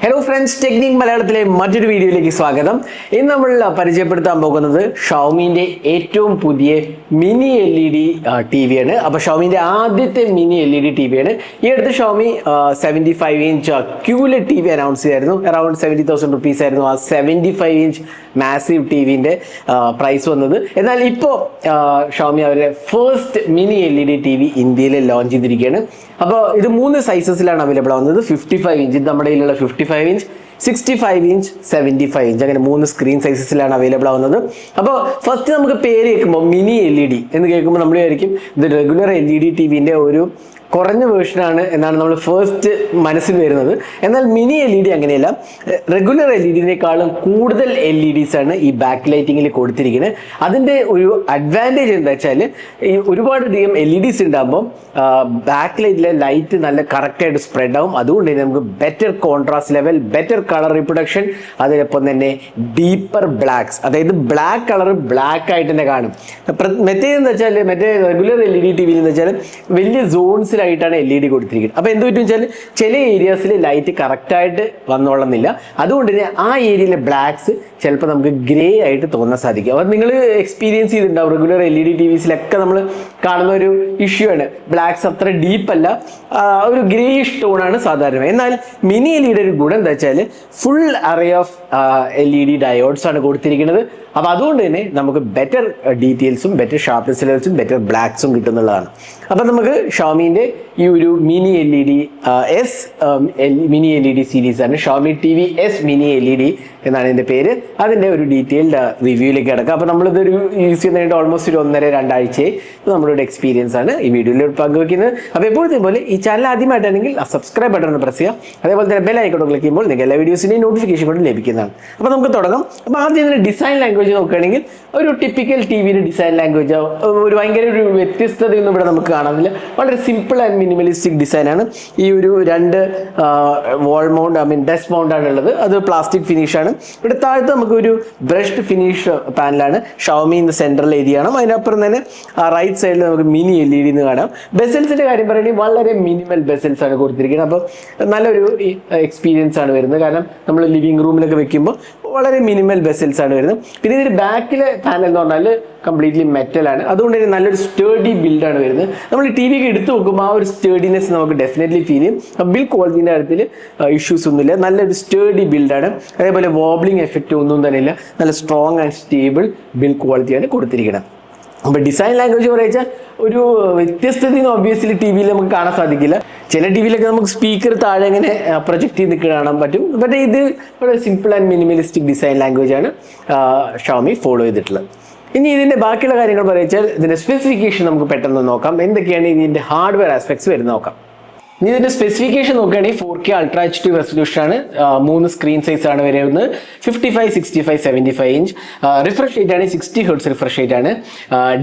Hello friends, technique മലയാളത്തിലെ മറ്റൊരു വീഡിയോയിലേക്ക് സ്വാഗതം. ഇന്ന് നമ്മൾ പരിചയപ്പെടുത്താൻ പോകുന്നത് ഷവോമിൻ്റെ ഏറ്റവും പുതിയ മിനി LED TV ആണ്. അപ്പോൾ ഷവോമിൻ്റെ ആദ്യത്തെ മിനി LED TV ആണ്. ഈ അടുത്ത് Xiaomi 75 inch QLED TV announce ചെയ്തായിരുന്നു. അറൌണ്ട് 70,000 റുപ്പീസ് ആയിരുന്നു ആ 75 ഇഞ്ച് മാസീവ് TVൻ്റെ പ്രൈസ് വന്നത്. എന്നാൽ ഇപ്പോൾ ഷവോമി അവരുടെ ഫസ്റ്റ് മിനി LED TV ഇന്ത്യയിൽ ലോഞ്ച് ചെയ്തിരിക്കുകയാണ്. അപ്പോൾ ഇത് 3 സൈസസിലാണ് അവൈലബിൾ ആവുന്നത്. 55 ഇഞ്ച് നമ്മുടെ കയ്യിലുള്ള 55 ഇഞ്ച്, 65 ഇഞ്ച്, 75 ഇഞ്ച്, അങ്ങനെ 3 സ്ക്രീൻ സൈസസിലാണ് അവൈലബിൾ ആവുന്നത്. അപ്പോൾ ഫസ്റ്റ് നമുക്ക് പേര് കേൾക്കുമ്പോൾ മിനി LED എന്ന് കേൾക്കുമ്പോൾ നമ്മൾ വിചാരിക്കും ഇത് റെഗുലർ LED TVൻ്റെ ഒരു കുറഞ്ഞ വേർഷനാണ് എന്നാണ് നമ്മൾ ഫസ്റ്റ് മനസ്സിൽ വരുന്നത്. എന്നാൽ മിനി LED അങ്ങനെയല്ല. റെഗുലർ LEDനേക്കാളും കൂടുതൽ LEDs ആണ് ഈ ബാക്ക് ലൈറ്റിങ്ങിൽ കൊടുത്തിരിക്കുന്നത്. അതിൻ്റെ ഒരു അഡ്വാൻറ്റേജ് എന്താ വെച്ചാൽ ഈ ഒരുപാടധികം LEDs ഉണ്ടാകുമ്പോൾ ബാക്ക് ലൈറ്റിലെ ലൈറ്റ് നല്ല കറക്റ്റായിട്ട് സ്പ്രെഡ് ആവും. അതുകൊണ്ട് തന്നെ നമുക്ക് better contrast level, better colour reproduction, അതിനൊപ്പം തന്നെ ഡീപ്പർ ബ്ലാക്സ്, അതായത് ബ്ലാക്ക് കളർ ബ്ലാക്ക് ആയിട്ട് തന്നെ കാണും. മറ്റേതെന്ന് വെച്ചാൽ മറ്റേ റെഗുലർ LED TV എന്ന് വെച്ചാൽ വലിയ സോൺസ് ആയിട്ടാണ് LED കൊടുത്തിരിക്കുന്നത്. അപ്പോൾ എന്ത് പറ്റും വെച്ചാൽ ചില ഏരിയാസിൽ ലൈറ്റ് കറക്റ്റായിട്ട് വന്നോളുന്നില്ല. അതുകൊണ്ട് തന്നെ ആ ഏരിയയിലെ ബ്ലാക്സ് ചിലപ്പോൾ നമുക്ക് ഗ്രേ ആയിട്ട് തോന്നാൻ സാധിക്കും. അപ്പോൾ നിങ്ങൾ എക്സ്പീരിയൻസ് ചെയ്തിട്ടുണ്ടാവും. റെഗുലർ LED TVസിലൊക്കെ നമ്മൾ കാണുന്ന ഒരു ഇഷ്യൂ ആണ്. ബ്ലാക്സ് അത്ര ഡീപ്പല്ല, ഒരു ഗ്രേയിഷ് ടോണാണ് സാധാരണ. എന്നാൽ മിനി LED ഒരു ഗുണം എന്താ വെച്ചാൽ full array of LED diodes ആണ് കൊടുത്തിരിക്കുന്നത്. അപ്പോൾ അതുകൊണ്ട് തന്നെ നമുക്ക് ബെറ്റർ ഡീറ്റെയിൽസും ബെറ്റർ ഷാർപ്നെസ് ലെവൽസും ബെറ്റർ ബ്ലാക്സും കിട്ടുന്നുള്ളതാണ്. അപ്പോൾ നമുക്ക് ഷവോമിൻ്റെ ഈ ഒരു mini LED mini LED series ആണ്. Xiaomi TV S mini LED എന്നാണ് ഇതിൻ്റെ പേര്. അതിൻ്റെ ഒരു ഡീറ്റെയിൽഡ് റിവ്യൂയിലേക്ക് കിടക്കുക. അപ്പോൾ നമ്മളിതൊരു യൂസ് ചെയ്യുന്നതായിട്ട് ഓൾമോസ്റ്റ് ഒരു 1.5-2 ആഴ്ചയായി നമ്മളുടെ എക്സ്പീരിയൻസ് ആണ് ഈ വീഡിയോയിൽ പങ്കുവയ്ക്കുന്നത്. അപ്പോൾ എപ്പോഴത്തെ പോലെ ഈ ചാനൽ ആദ്യമായിട്ടാണെങ്കിൽ ആ സബ്സ്ക്രൈബ് ബട്ടൺ ഒന്ന് പ്രസ് ചെയ്യുക. അതേപോലെ തന്നെ ബെൽ ഐക്കൺ ക്ലിക്ക് ചെയ്യുമ്പോൾ നിങ്ങൾക്ക് എല്ലാ വീഡിയോസിൻ്റെയും നോട്ടിഫിക്കേഷൻ കൊണ്ട് ലഭിക്കുന്നതാണ്. അപ്പോൾ നമുക്ക് തുടങ്ങാം. അപ്പോൾ ആദ്യം ഇതിൻ്റെ ഡിസൈൻ ലാംഗ്വേജ് നോക്കുകയാണെങ്കിൽ ഒരു ടിപ്പിക്കൽ TVയുടെ ഡിസൈൻ ലാംഗ്വേജ് ഒരു ഭയങ്കര ഒരു വ്യത്യസ്തതയൊന്നും ഇവിടെ നമുക്ക് കാണാനില്ല. വളരെ സിമ്പിൾ ആൻഡ് മിനിമലിസ്റ്റിക് ഡിസൈനാണ്. ഈ ഒരു 2 വാൾ മൗണ്ട് ഡെസ്ക് മൗണ്ട് ആണ് ഉള്ളത്. അത് പ്ലാസ്റ്റിക് ഫിനിഷാണ്. ഇവിടെ താഴത്ത് നമുക്കൊരു ബ്രഷ്ഡ് ഫിനിഷ് പാനലാണ്. ഷവോമി ഇൻ സെൻട്രൽ ഏരിയ ആണ്. അതിനപ്പുറം തന്നെ റൈറ്റ് സൈഡിൽ നമുക്ക് മിനി LED എന്ന് കാണാം. ബെസൽസിൻ്റെ കാര്യം പറയുകയാണെങ്കിൽ വളരെ മിനിമൽ ബെസൽസ് ആണ് കൊടുത്തിരിക്കുന്നത്. അപ്പോൾ നല്ലൊരു എക്സ്പീരിയൻസ് ആണ് വരുന്നത്. കാരണം നമ്മൾ ലിവിങ് റൂമിലൊക്കെ വെക്കുമ്പോൾ വളരെ മിനിമൽ ബെസൽസ് ആണ് വരുന്നത്. പിന്നെ ഇതിൻ്റെ ബാക്കിലെ പാനൽ എന്ന് പറഞ്ഞാൽ കംപ്ലീറ്റ്ലി മെറ്റലാണ്. അതുകൊണ്ട് തന്നെ നല്ലൊരു സ്റ്റേർഡി ബിൽഡാണ് വരുന്നത്. നമ്മൾ TV ഒക്കെ എടുത്ത് നോക്കുമ്പോൾ ആ ഒരു സ്റ്റേർഡിനെസ് നമുക്ക് ഡെഫിനറ്റ്ലി ഫീൽ ചെയ്യും. ബിൽഡ് ക്വാളിറ്റീൻ്റെ കാര്യത്തിൽ ഇഷ്യൂസ് ഒന്നുമില്ല. നല്ലൊരു സ്റ്റേർഡി ബിൽഡാണ്. അതേപോലെ വോബ്ലിംഗ് എഫക്റ്റ് ഒന്നും തന്നെ ഇല്ല. നല്ല സ്ട്രോങ് ആൻഡ് സ്റ്റേബിൾ ബിൽഡ് ക്വാളിറ്റിയാണ് കൊടുത്തിരിക്കുന്നത്. അപ്പോൾ ഡിസൈൻ ലാംഗ്വേജ് പറയുക ഒരു വ്യത്യസ്തതയും ഒബ്വിയസ്ലി TVയിൽ നമുക്ക് കാണാൻ സാധിക്കില്ല. ചില TVയിലൊക്കെ നമുക്ക് സ്പീക്കർ താഴെ ഇങ്ങനെ പ്രൊജക്റ്റ് ചെയ്ത് കാണാൻ പറ്റും. പക്ഷേ ഇത് വളരെ simple and minimalistic design language ആണ് ഷവോമി ഫോളോ ചെയ്തിട്ടുള്ളത്. ഇനി ഇതിൻ്റെ ബാക്കിയുള്ള കാര്യങ്ങൾ പറയുക, ഇതിൻ്റെ സ്പെസിഫിക്കേഷൻ നമുക്ക് പെട്ടെന്ന് നോക്കാം. എന്തൊക്കെയാണ് ഇതിൻ്റെ ഹാർഡ്വെയർ ആസ്പെക്ട്സ് വരുന്നത് നോക്കാം. ഇനി ഇതിൻ്റെ സ്പെസിഫിക്കേഷൻ നോക്കുകയാണെങ്കിൽ 4K അൾട്രാ HD റെസൊല്യൂഷൻ ആണ്. 3 സ്ക്രീൻ സൈസ് ആണ് വരുന്നത്. 55, 65, 75 ഇഞ്ച്. റിഫ്രഷ് റേറ്റ് ആണ് 60 Hz റിഫ്രഷ് റേറ്റ് ആണ്.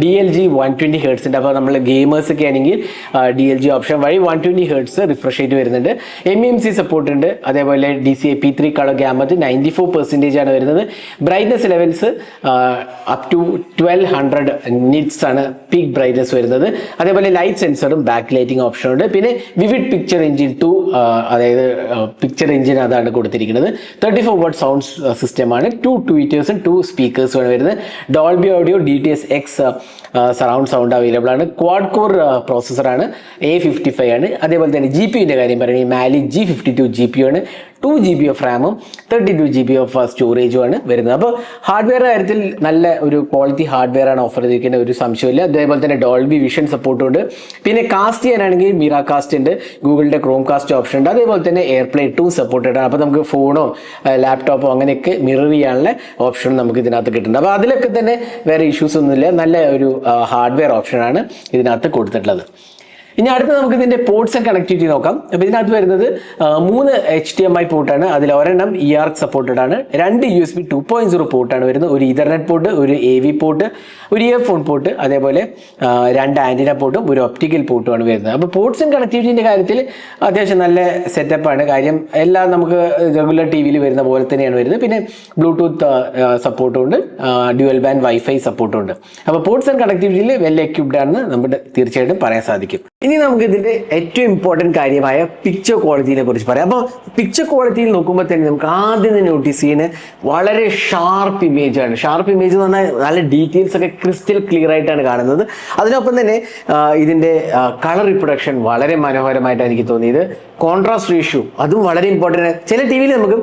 DLG 120 Hz ഉണ്ട്. അപ്പോൾ നമ്മൾ ഗെയിമേഴ്സ് ഒക്കെ ആണെങ്കിൽ DLG ഓപ്ഷൻ വഴി 120 Hz റിഫ്രഷ് റേറ്റ് വരുന്നുണ്ട്. MEMC സപ്പോർട്ട് ഉണ്ട്. അതേപോലെ DCI-P3 കളർ ഗ്യാമറ്റ് 94% ആണ് വരുന്നത്. Brightness levels up to 1200 nits ആണ് പീക്ക് ബ്രൈറ്റ്നസ് വരുന്നത്. അതേപോലെ ലൈറ്റ് സെൻസറും ബാക്ക് ലൈറ്റിംഗ് ഓപ്ഷൻ ഉണ്ട്. പിന്നെ വിവിഡ് പിക്ചർ എഞ്ചിൻ 2, അതായത് പിക്ചർ എഞ്ചിൻ അതാണ് കൊടുത്തിരിക്കുന്നത്. 34 watt സൗണ്ട് സിസ്റ്റമാണ്. 2 tweeters 2 സ്പീക്കേഴ്സ് ആണ് വരുന്നത്. Dolby audio DTS-X surround sound available ആണ്. ക്വാഡ് കോർ പ്രോസസ്സറാണ്. A55 ആണ്. അതേപോലെ തന്നെ GPUവിൻ്റെ കാര്യം പറയുകയാണെങ്കിൽ മാലി G52 GPU ആണ്. 2 GB ഓഫ് റാമും 32 GB ഓഫ് സ്റ്റോറേജും ആണ് വരുന്നത്. അപ്പോൾ ഹാർഡ്വെയർ കാര്യത്തിൽ നല്ല ഒരു ക്വാളിറ്റി ഹാർഡ്വെയർ ആണ് ഓഫർ ചെയ്തിരിക്കുന്ന ഒരു സംശയമില്ല. അതേപോലെ തന്നെ ഡോൾബി വിഷൻ സപ്പോർട്ടും ഉണ്ട്. പിന്നെ കാസ്റ്റ് ചെയ്യാനാണെങ്കിൽ മിറ കാസ്റ്റ് ഉണ്ട്. ഗൂഗിളിൻ്റെ ക്രോം കാസ്റ്റ് ഓപ്ഷൻ ഉണ്ട്. അതേപോലെ തന്നെ എയർപ്ലേ 2 സപ്പോർട്ടഡ് ആണ്. അപ്പോൾ നമുക്ക് ഫോണോ ലാപ്ടോപ്പോ അങ്ങനെയൊക്കെ മിറർ ചെയ്യാനുള്ള ഓപ്ഷൻ നമുക്ക് ഇതിനകത്ത് കിട്ടുന്നുണ്ട്. അപ്പോൾ അതിലൊക്കെ തന്നെ വേറെ ഇഷ്യൂസ് ഒന്നുമില്ല. നല്ല ഒരു ഹാർഡ്വെയർ ഓപ്ഷനാണ് ഇതിനകത്ത് കൊടുത്തിട്ടുള്ളത്. ഇനി അടുത്ത് നമുക്ക് ഇതിൻ്റെ പോർട്സ് ആൻഡ് കണക്ടിവിറ്റി നോക്കാം. അപ്പോൾ ഇതിനകത്ത് വരുന്നത് 3 HDMI പോർട്ടാണ്. അതിൽ ഒരെണ്ണം EARC സപ്പോർട്ടഡ് ആണ്. 2 USB 2.0 പോർട്ടാണ് വരുന്നത്. ഒരു ഇഥർനെറ്റ് പോർട്ട്, ഒരു AV പോർട്ട്, ഒരു ഇയർഫോൺ പോർട്ട്, അതേപോലെ 2 ആൻറ്റിന പോർട്ടും ഒരു ഒപ്റ്റിക്കൽ പോർട്ടുമാണ് വരുന്നത്. അപ്പോൾ പോർട്സ് ആൻഡ് കണക്ടിവിറ്റിൻ്റെ കാര്യത്തിൽ അത്യാവശ്യം നല്ല സെറ്റപ്പാണ്. കാര്യം എല്ലാം നമുക്ക് റെഗുലർ TVയിൽ വരുന്ന പോലെ തന്നെയാണ് വരുന്നത്. പിന്നെ ബ്ലൂടൂത്ത് സപ്പോർട്ടും ഉണ്ട്. ഡ്യുവൽ ബാൻഡ് വൈഫൈ സപ്പോർട്ടും ഉണ്ട്. അപ്പോൾ പോർട്സ് ആൻഡ് കണക്ടിവിറ്റിയിൽ വെൽ എക്യുപ്ഡ് ആണെന്ന് നമ്മുടെ തീർച്ചയായിട്ടും പറയാൻ സാധിക്കും. ഇനി നമുക്ക് ഇതിന്റെ ഏറ്റവും ഇമ്പോർട്ടൻറ്റ് കാര്യമായ പിക്ചർ ക്വാളിറ്റിയെ കുറിച്ച് പറയാം. അപ്പോൾ പിക്ചർ ക്വാളിറ്റിയിൽ നോക്കുമ്പോൾ തന്നെ നമുക്ക് ആദ്യം തന്നെ നോട്ടീസ് ചെയ്യുന്നത് വളരെ ഷാർപ്പ് ഇമേജ് ആണ്. ഷാർപ്പ് ഇമേജ് എന്ന് പറഞ്ഞാൽ നല്ല ഡീറ്റെയിൽസ് ഒക്കെ ക്രിസ്റ്റൽ ക്ലിയർ ആയിട്ടാണ് കാണുന്നത്. അതിനൊപ്പം തന്നെ ഇതിന്റെ കളർ റിപ്രൊഡക്ഷൻ വളരെ മനോഹരമായിട്ടാണ് എനിക്ക് തോന്നിയത്. കോൺട്രാസ്റ്റ് റേഷ്യോ അതും വളരെ ഇമ്പോർട്ടൻ്റ് ആണ്. ചില ടി വിയിൽ നമുക്ക്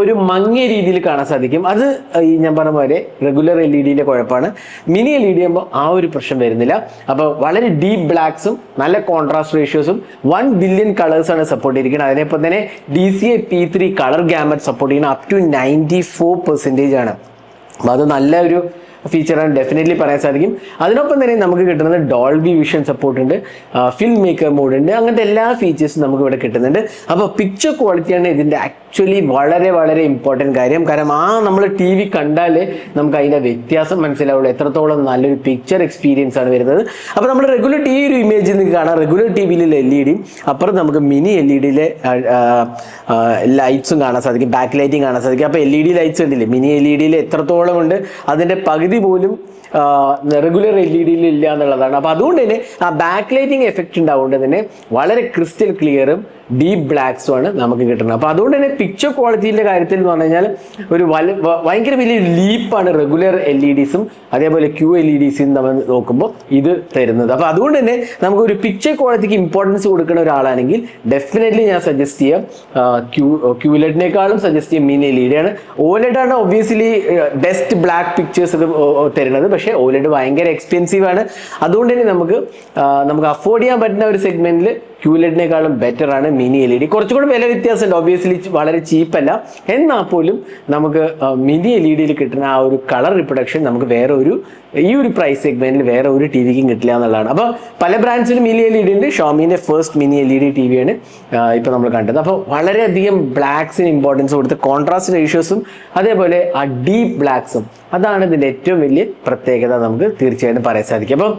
ഒരു മങ്ങിയ രീതിയിൽ കാണാൻ സാധിക്കും. അത് ഈ ഞാൻ പറഞ്ഞ പോലെ റെഗുലർ LED കുഴപ്പമാണ്. മിനി LED ആകുമ്പോൾ ആ ഒരു പ്രശ്നം വരുന്നില്ല. അപ്പോൾ വളരെ ഡീപ്പ് ബ്ലാക്സും നല്ല കോൺട്രാസ്റ്റ് റേഷ്യോസും 1 ബില്യൺ കളേഴ്സാണ് സപ്പോർട്ട് ചെയ്തിരിക്കുന്നത്. അതിനൊപ്പം തന്നെ DCI P3 colour gamut support ചെയ്യുന്ന അപ് ടു 94% ആണ്. അപ്പോൾ അത് നല്ല ഒരു ഫീച്ചറാണ് ഡെഫിനറ്റ്ലി പറയാൻ സാധിക്കും. അതിനൊപ്പം തന്നെ നമുക്ക് കിട്ടുന്നത് ഡോൾബി വിഷൻ സപ്പോർട്ട് ഉണ്ട്, ഫിൽം മേക്കർ മോഡ് ഉണ്ട്, അങ്ങനത്തെ എല്ലാ ഫീച്ചേഴ്സും നമുക്ക് ഇവിടെ കിട്ടുന്നുണ്ട്. അപ്പോൾ പിക്ചർ ക്വാളിറ്റിയാണ് ഇതിൻ്റെ ആക്ച്വലി വളരെ വളരെ ഇമ്പോർട്ടൻറ്റ് കാര്യം. കാരണം നമ്മൾ TV കണ്ടാൽ നമുക്ക് അതിൻ്റെ വ്യത്യാസം മനസ്സിലാവുള്ളൂ, എത്രത്തോളം നല്ലൊരു പിക്ചർ എക്സ്പീരിയൻസ് ആണ് വരുന്നത്. അപ്പോൾ നമ്മൾ റെഗുലർ TV ഒരു ഇമേജിൽ നിങ്ങൾക്ക് കാണാം, റെഗുലർ TVയിലെ LED അപ്പുറം നമുക്ക് മിനി LED ലൈറ്റ്സും കാണാൻ സാധിക്കും, ബാക്ക് ലൈറ്റിംഗ് കാണാൻ സാധിക്കും. അപ്പോൾ LED ലൈറ്റ്സ് ഉണ്ടല്ലേ, മിനി LED എത്രത്തോളം ഉണ്ട് അതിൻ്റെ പകുതി പോലും റെഗുലർ LED ഇല്ല എന്നുള്ളതാണ്. അപ്പോൾ അതുകൊണ്ട് തന്നെ ആ ബാക്ക് ലൈറ്റിംഗ് എഫക്റ്റ് ഉണ്ടാവുകൊണ്ട് തന്നെ വളരെ ക്രിസ്റ്റൽ ക്ലിയറും ഡീപ്പ് ബ്ലാക്സും ആണ് നമുക്ക് കിട്ടുന്നത്. അപ്പോൾ അതുകൊണ്ട് തന്നെ പിക്ചർ ക്വാളിറ്റിയുടെ കാര്യത്തിൽ എന്ന് പറഞ്ഞു കഴിഞ്ഞാൽ ഒരു ഭയങ്കര വലിയ ലീപ്പാണ് റെഗുലർ LEDസും അതേപോലെ QLEDസും നമ്മൾ നോക്കുമ്പോൾ ഇത് തരുന്നത്. അപ്പോൾ അതുകൊണ്ട് തന്നെ നമുക്ക് ഒരു പിക്ചർ ക്വാളിറ്റിക്ക് ഇമ്പോർട്ടൻസ് കൊടുക്കുന്ന ഒരാളാണെങ്കിൽ ഡെഫിനറ്റ്ലി ഞാൻ സജസ്റ്റ് ചെയ്യാം QLEDനേക്കാളും സജസ്റ്റ് ചെയ്യാം മിനി LED ആണ്. OLED ആണ് ഒബ്വിയസ്ലി ബെസ്റ്റ് ബ്ലാക്ക് പിക്ചേഴ്സ് ഒക്കെ തരുന്നത്. പക്ഷേ OLED ഭയങ്കര എക്സ്പെൻസീവ് ആണ്. അതുകൊണ്ട് തന്നെ നമുക്ക് അഫോർഡ് ചെയ്യാൻ പറ്റുന്ന ഒരു സെഗ്മെന്റിൽ QLEDനേക്കാളും ബെറ്റർ ആണ് മിനി LED. കുറച്ചുകൂടി വില വ്യത്യാസമുണ്ട്, ഒബ്വിയസ്ലി വളരെ ചീപ്പല്ല. എന്നാൽ പോലും നമുക്ക് മിനി LED കിട്ടുന്ന ആ ഒരു കളർ റിപ്രൊഡക്ഷൻ നമുക്ക് ഈ ഒരു പ്രൈസ് സെഗ്മെന്റിൽ വേറെ ഒരു TVക്കും കിട്ടില്ല എന്നുള്ളതാണ്. അപ്പോൾ പല ബ്രാൻഡ്സിലും മിനി LED ഉണ്ട്. ഷോമിന്റെ ഫസ്റ്റ് മിനി LED TV ആണ് ഇപ്പോൾ നമ്മൾ കണ്ടത്. അപ്പോൾ വളരെയധികം ബ്ലാക്സിന് ഇമ്പോർട്ടൻസ് കൊടുത്ത് കോൺട്രാസ്റ്റ് റേഷ്യോസും അതേപോലെ ആ ഡീപ്പ് ബ്ലാക്സും അതാണ് ഇതിൻ്റെ ഏറ്റവും വലിയ പ്രത്യേകത നമുക്ക് തീർച്ചയായിട്ടും പറയാൻ സാധിക്കും. അപ്പോൾ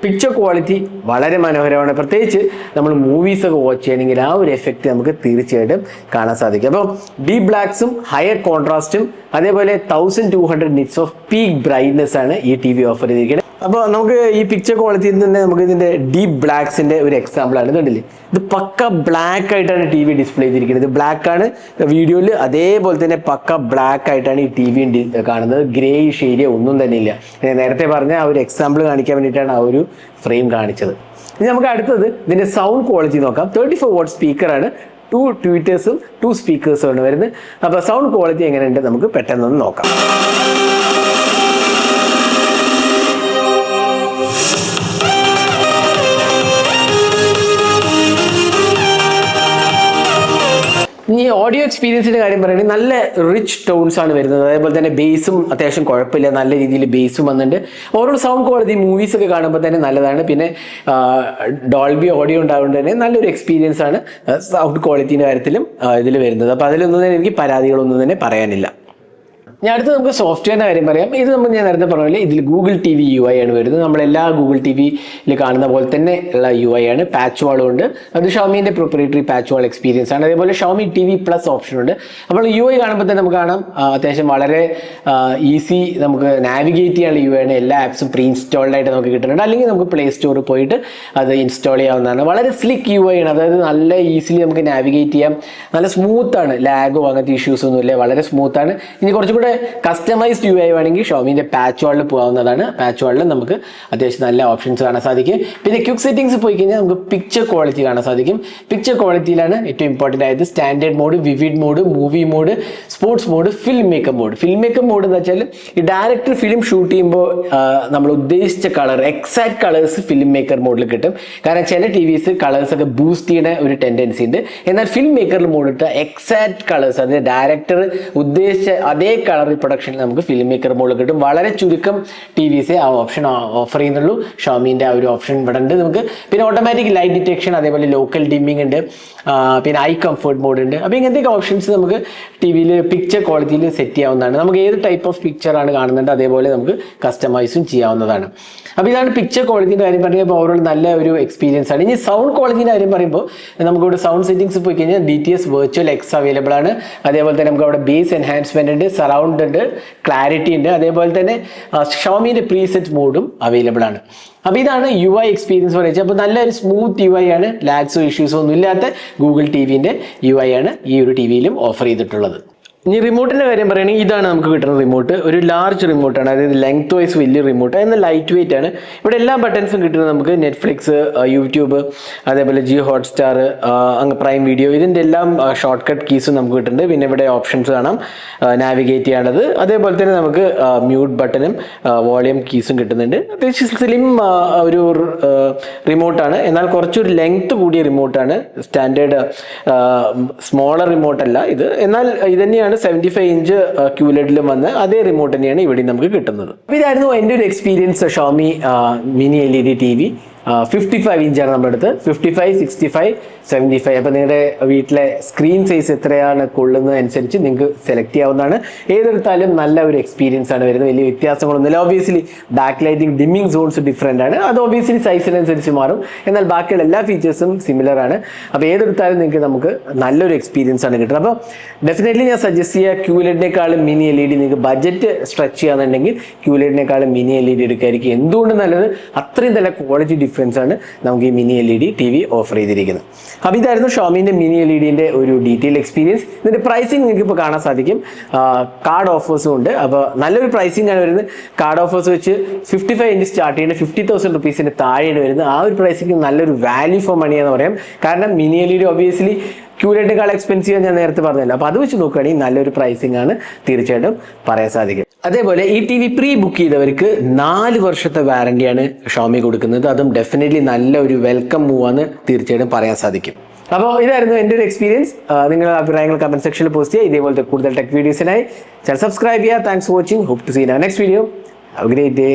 പിക്ചർ ക്വാളിറ്റി വളരെ മനോഹരമാണ്. പ്രത്യേകിച്ച് നമ്മൾ മൂവീസൊക്കെ വാച്ച് ചെയ്യണമെങ്കിൽ ആ ഒരു എഫക്റ്റ് നമുക്ക് തീർച്ചയായിട്ടും കാണാൻ സാധിക്കും. അപ്പോൾ ഡീപ് ബ്ലാക്സും ഹയർ കോൺട്രാസ്റ്റും അതേപോലെ 1200 nits ഓഫ് പീക്ക് ബ്രൈറ്റ്നെസ് ആണ് ഈ TV ഓഫർ ചെയ്തിരിക്കുന്നത്. അപ്പോൾ നമുക്ക് ഈ പിക്ചർ ക്വാളിറ്റിയിൽ തന്നെ നമുക്ക് ഇതിൻ്റെ ഡീപ്പ് ബ്ലാക്സിൻ്റെ ഒരു എക്സാമ്പിൾ ആണ്. ഇതുണ്ടല്ലേ, ഇത് പക്ക ബ്ലാക്ക് ആയിട്ടാണ് TV ഡിസ്പ്ലേ ചെയ്തിരിക്കുന്നത്. ഇത് ബ്ലാക്ക് ആണ് വീഡിയോയിൽ, അതേപോലെ തന്നെ പക്ക ബ്ലാക്ക് ആയിട്ടാണ് ഈ TV കാണുന്നത്. ഗ്രേയിഷ് ഏരിയ ഒന്നും തന്നെ ഇല്ല. നേരത്തെ പറഞ്ഞ ആ ഒരു എക്സാമ്പിൾ കാണിക്കാൻ വേണ്ടിയിട്ടാണ് ആ ഒരു ഫ്രെയിം കാണിച്ചത്. ഇനി നമുക്ക് അടുത്തത് ഇതിൻ്റെ സൗണ്ട് ക്വാളിറ്റി നോക്കാം. 34 watt സ്പീക്കറാണ്, 2 ട്വീറ്റേഴ്സും 2 സ്പീക്കേഴ്സും ആണ് വരുന്നത്. അപ്പോൾ സൗണ്ട് ക്വാളിറ്റി എങ്ങനെയുണ്ട് നമുക്ക് പെട്ടെന്നൊന്ന് നോക്കാം. ഇനി ഓഡിയോ എക്സ്പീരിയൻസിന്റെ കാര്യം പറയുകയാണെങ്കിൽ നല്ല റിച്ച് ടോൺസ് ആണ് വരുന്നത്. അതേപോലെ തന്നെ ബേസും അത്യാവശ്യം കുഴപ്പമില്ല, നല്ല രീതിയിൽ ബേസും വന്നിട്ടുണ്ട്. ഓവറോൾ സൗണ്ട് ക്വാളിറ്റി മൂവീസ് ഒക്കെ കാണുമ്പോൾ തന്നെ നല്ലതാണ്. പിന്നെ ഡോൾബി ഓഡിയോ ഉണ്ടാവുകൊണ്ട് തന്നെ നല്ലൊരു എക്സ്പീരിയൻസ് ആണ് സൗണ്ട് ക്വാളിറ്റിയുടെ കാര്യത്തിലും ഇതിൽ വരുന്നത്. അപ്പോൾ അതിലൊന്നും തന്നെ എനിക്ക് പരാതികളൊന്നും തന്നെ പറയാനില്ല. ഞാൻ അടുത്ത് നമുക്ക് സോഫ്റ്റ്വെയറിൻ്റെ കാര്യം പറയാം. ഇത് ഞാൻ നേരത്തെ പറഞ്ഞ ഇതിൽ ഗൂഗിൾ TV UI ആണ് വരുന്നത്. നമ്മളെല്ലാ ഗൂഗിൾ TVയിൽ കാണുന്ന പോലെ തന്നെ ഉള്ള UI ആണ്. പാച്ച് വാളും ഉണ്ട്. അത് ഷോമിൻ്റെ പ്രൊപ്രൈറ്ററി പാച്ച് വാൾ എക്സ്പീരിയൻസ് ആണ്. അതേപോലെ ഷോമി TV Plus ഓപ്ഷൻ ഉണ്ട്. അപ്പോൾ UI കാണുമ്പോൾ തന്നെ നമുക്ക് കാണാം അത്യാവശ്യം വളരെ ഈസി നമുക്ക് നാവിഗേറ്റ് ചെയ്യാനുള്ള UI ആണ്. എല്ലാ ആപ്സും പ്രീ ഇൻസ്റ്റാൾഡ് ആയിട്ട് നമുക്ക് കിട്ടുന്നുണ്ട്. അല്ലെങ്കിൽ നമുക്ക് പ്ലേ സ്റ്റോറിൽ പോയിട്ട് അത് ഇൻസ്റ്റാൾ ചെയ്യാവുന്നതാണ്. വളരെ സ്ലിക്ക് UI ആണ്. അതായത് നല്ല ഈസിലി നമുക്ക് നാവിഗേറ്റ് ചെയ്യാം. നല്ല സ്മൂത്താണ്, ലാഗോ അങ്ങനത്തെ ഇഷ്യൂസ് ഒന്നുമില്ല, വളരെ സ്മൂത്താണ്. ഇനി കുറച്ചുകൂടെ കസ്റ്റമൈസ്ഡ് UI വേണമെങ്കിൽ ഷോമിൻ്റെ പാച്ച് വാളിൽ പോകാവുന്നതാണ്. പാച്ച് വാളിൽ നമുക്ക് അത്യാവശ്യം നല്ല ഓപ്ഷൻസ് കാണാൻ സാധിക്കും. പിന്നെ ക്വിക്ക് സെറ്റിംഗ്സ് പോയി കഴിഞ്ഞാൽ നമുക്ക് പിക്ചർ ക്വാളിറ്റി കാണാൻ സാധിക്കും. പിക്ചർ ക്വാളിറ്റിയിലാണ് ഏറ്റവും ഇമ്പോർട്ടൻ്റ് ആയത് standard mode, vivid mode, movie mode, sports mode, film maker mode. Film maker mode എന്ന് വെച്ചാൽ ഈ ഡയറക്ടർ ഫിലിം ഷൂട്ട് ചെയ്യുമ്പോൾ നമ്മൾ ഉദ്ദേശിച്ച colour, exact colours film maker മോഡിൽ കിട്ടും. കാരണം ചില TVs കളേഴ്സൊക്കെ ബൂസ്റ്റ് ചെയ്യുന്ന ഒരു ടെൻഡൻസി ഉണ്ട്. എന്നാൽ ഫിൽം മേക്കറിൽ മോഡിട്ട് എക്സാക്ട് കളേഴ്സ്, അതായത് ഡയറക്ടർ ഉദ്ദേശിച്ച അതേ കളർ പ്രൊഡക്ഷൻ നമുക്ക് ഫിലിം മേക്കർ മോഡിൽ കിട്ടും. വളരെ ചുരുക്കം TVs ആ ഓപ്ഷൻ ഓഫർ ചെയ്യുന്നുള്ളൂ. ഷോമിൻ്റെ ആ ഒരു ഓപ്ഷൻ ഇവിടെ ഉണ്ട് നമുക്ക്. പിന്നെ ഓട്ടോമാറ്റിക് ലൈറ്റ് ഡിറ്റക്ഷൻ, അതേപോലെ ലോക്കൽ ഡിമ്മിങ് ഉണ്ട്, പിന്നെ ഐ കംഫർട്ട് മോഡ് ഉണ്ട്. അപ്പോൾ ഇങ്ങനത്തെ ഓപ്ഷൻസ് നമുക്ക് TVയിൽ പിക്ചർ ക്വാളിറ്റിയിൽ സെറ്റ് ചെയ്യാവുന്നതാണ്. നമുക്ക് ഏത് ടൈപ്പ് ഓഫ് പിക്ചറാണ് കാണുന്നുണ്ട് അതേപോലെ നമുക്ക് കസ്റ്റമൈസും ചെയ്യാവുന്നതാണ്. അപ്പോൾ ഇതാണ് പിക്ചർ ക്വാളിറ്റിൻ്റെ കാര്യം പറയുമ്പോൾ ഓവറോൾ നല്ല ഒരു എക്സ്പീരിയൻസ് ആണ്. ഇനി സൗണ്ട് ക്വാളിറ്റിൻ്റെ കാര്യം പറയുമ്പോൾ നമുക്കിവിടെ സൗണ്ട് സെറ്റിംഗ്സ് പോയി കഴിഞ്ഞാൽ DTS വെർച്വൽ എക്സ് അവൈലബിൾ ആണ്. അതേപോലെ തന്നെ നമുക്ക് അവിടെ ബേസ് എൻഹാൻസ്മെന്റ് ഉണ്ട്, സറൗണ്ട് ഉണ്ട്, ക്ലാരിറ്റി ഉണ്ട്. അതേപോലെ തന്നെ ഷോമിൻ്റെ പ്രീസെറ്റ് മോഡും അവൈലബിൾ ആണ്. അപ്പോൾ ഇതാണ് UI എക്സ്പീരിയൻസ് പറയുന്നത്. അപ്പോൾ നല്ലൊരു സ്മൂത്ത് UI ആണ്, ലാഗ്സോ ഇഷ്യൂസോ ഒന്നും ഇല്ലാത്ത ഗൂഗിൾ TVൻ്റെ UI ആണ് ഈ ഒരു TVയിലും ഓഫർ ചെയ്തിട്ടുള്ളത്. ഇനി റിമോട്ടിൻ്റെ കാര്യം പറയുകയാണെങ്കിൽ ഇതാണ് നമുക്ക് കിട്ടുന്ന റിമോട്ട്. ഒരു ലാർജ് റിമോട്ടാണ്, അതായത് ലെങ്ത് വൈസ് വലിയ റിമോട്ട്, എന്നാൽ ലൈറ്റ് വെയിറ്റ് ആണ്. ഇവിടെ എല്ലാ ബട്ടൺസും കിട്ടുന്നത് നമുക്ക് നെറ്റ്ഫ്ലിക്സ്, യൂട്യൂബ്, അതേപോലെ ജിയോ ഹോട്ട്സ്റ്റാർ, അങ്ങ് പ്രൈം വീഡിയോ, ഇതിൻ്റെ എല്ലാം ഷോർട്ട് കട്ട് കീസും നമുക്ക് കിട്ടുന്നുണ്ട്. പിന്നെ ഇവിടെ ഓപ്ഷൻസ് കാണാം നാവിഗേറ്റ് ചെയ്യാനുള്ളത്. അതേപോലെ തന്നെ നമുക്ക് മ്യൂട്ട് ബട്ടണും വോളിയം കീസും കിട്ടുന്നുണ്ട്. അത്യാവശ്യം സ്ലിം ഒരു റിമോട്ടാണ്, എന്നാൽ കുറച്ചൊരു ലെങ്ത് കൂടിയ റിമോട്ടാണ്. സ്റ്റാൻഡേർഡ് സ്മോളർ റിമോട്ടല്ല ഇത്, എന്നാൽ ഇത് തന്നെയാണ് 75 ഇഞ്ച് QLED-ലും വന്ന് അതേ റിമോട്ട് തന്നെയാണ് ഇവിടെ നമുക്ക് കിട്ടുന്നത്. അപ്പോൾ ഇതായിരുന്നു എൻ്റെ ഒരു experience Xiaomi mini LED TV. 55 ഇഞ്ചാണ് നമ്മുടെ അടുത്ത്, 55, 65, 75. അപ്പോൾ നിങ്ങളുടെ വീട്ടിലെ സ്ക്രീൻ സൈസ് എത്രയാണ് കൊള്ളുന്നത് അനുസരിച്ച് നിങ്ങൾക്ക് സെലക്ട് ചെയ്യാവുന്നതാണ്. ഏതെടുത്താലും നല്ല ഒരു എക്സ്പീരിയൻസ് ആണ് വരുന്നത്, വലിയ വ്യത്യാസങ്ങളൊന്നുമില്ല. Obviously back lighting, dimming zones different ആണ്, അത് ഓബിയസ്ലി സൈസിനനുസരിച്ച് മാറും. എന്നാൽ ബാക്കിയുള്ള എല്ലാ ഫീച്ചേഴ്സും സിമിലർ ആണ്. അപ്പോൾ ഏതെടുത്താലും നമുക്ക് നല്ലൊരു എക്സ്പീരിയൻസ് ആണ് കിട്ടുന്നത്. അപ്പോൾ ഡെഫിനറ്റ്ലി ഞാൻ സജസ്റ്റ് ചെയ്യുക QLED-നേക്കാളും മിനി LED, നിങ്ങൾക്ക് ബഡ്ജറ്റ് സ്ട്രെച്ച് ചെയ്യാന്നുണ്ടെങ്കിൽ QLED-നേക്കാളും മിനി LED എടുക്കായിരിക്കും എന്തുകൊണ്ട് നല്ലത്. അത്രയും നല്ല ക്വാളിറ്റി ഡിഫറൻസ് ആണ് നമുക്ക് ഈ മിനി LED TV ഓഫർ ചെയ്തിരിക്കുന്നത്. അപ്പോൾ ഇതായിരുന്നു ഷോമിൻ്റെ മിനി LED-ൻ്റെ ഒരു ഡീറ്റെയിൽ എക്സ്പീരിയൻസ്. ഇതിൻ്റെ പ്രൈസിങ് നിങ്ങൾക്ക് ഇപ്പോൾ കാണാൻ സാധിക്കും, കാർഡ് ഓഫേഴ്സും ഉണ്ട്. അപ്പോൾ നല്ലൊരു പ്രൈസിങ് ആണ് വരുന്നത്. കാർഡ് ഓഫേഴ്സ് വെച്ച് 55 ഇഞ്ച് സ്റ്റാർട്ട് ചെയ്യുന്നത് 50,000 റുപ്പീസിൻ്റെ താഴെയാണ് വരുന്നത്. ആ ഒരു പ്രൈസിങ് നല്ലൊരു വാല്യൂ ഫോർ മണി എന്ന് പറയാം. കാരണം മിനി LED ഒബിയസ്ലി QLED-നെക്കാൾ എക്സ്പെൻസീവ് ഞാൻ നേരത്തെ പറഞ്ഞല്ലോ. അപ്പോൾ അത് വെച്ച് നോക്കുകയാണെങ്കിൽ നല്ലൊരു പ്രൈസിംഗ് ആണ് തീർച്ചയായിട്ടും പറയാൻ സാധിക്കും. അതേപോലെ ഈ TV പ്രീ ബുക്ക് ചെയ്തവർക്ക് 4 വർഷത്തെ വാറണ്ടിയാണ് ഷോമി കൊടുക്കുന്നത്. അതും ഡെഫിനറ്റ്ലി നല്ല ഒരു വെൽക്കം മൂവ് ആണ് തീർച്ചയായിട്ടും പറയാൻ സാധിക്കും. അപ്പോൾ ഇതായിരുന്നു എൻ്റെ ഒരു എക്സ്പീരിയൻസ്. നിങ്ങളുടെ അഭിപ്രായങ്ങൾ കമന്റ് സെക്ഷനിൽ പോസ്റ്റ് ചെയ്യുക. ഇതേപോലത്തെ കൂടുതൽ ടെക് വീഡിയോസിനായി ചാനൽ സബ്സ്ക്രൈബ് ചെയ്യുക. Thanks for watching. Hope to see next video. Have a great day.